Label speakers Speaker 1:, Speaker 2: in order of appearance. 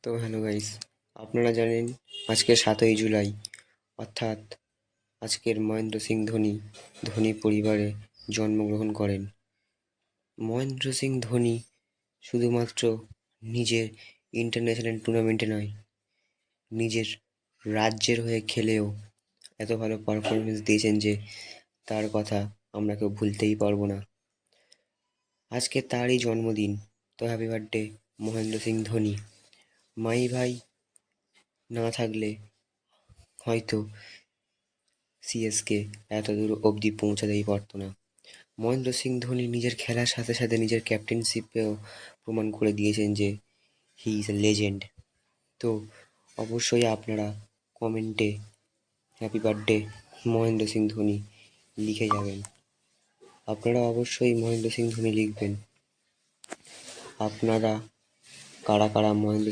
Speaker 1: তো hello guys, আপনারা জানেন আজকে 7ই জুলাই, অর্থাৎ আজকের মহেন্দ্র সিং ধোনি পরিবারে জন্মগ্রহণ করেন। মহেন্দ্র সিং ধোনি শুধুমাত্র নিজের ইন্টারন্যাশনাল টুর্নামেন্টে নয়, নিজের রাজ্যের হয়ে খেলেও এত ভালো পারফরমেন্স দিয়েছেন যে তার কথা আমরা কেউ ভুলতেই পারবো না। আজকে তারই জন্মদিন, তো হ্যাপি বার্থডে মহেন্দ্র সিং ধোনি। মাই ভাই না থাকলে হয়তো সিএসকে এত দূর অবধি পৌঁছাতেই পারতো না। মহেন্দ্র সিং ধোনি নিজের খেলার সাথে সাথে নিজের ক্যাপ্টেনশিপেও প্রমাণ করে দিয়েছেন যে হি ইজ এ লেজেন্ড। তো অবশ্যই আপনারা কমেন্টে হ্যাপি বার্থডে মহেন্দ্র সিং ধোনি লিখে যাবেন। আপনারা অবশ্যই মহেন্দ্র সিং ধোনি লিখবেন। আপনারা কারা কারা মহেন্দ্র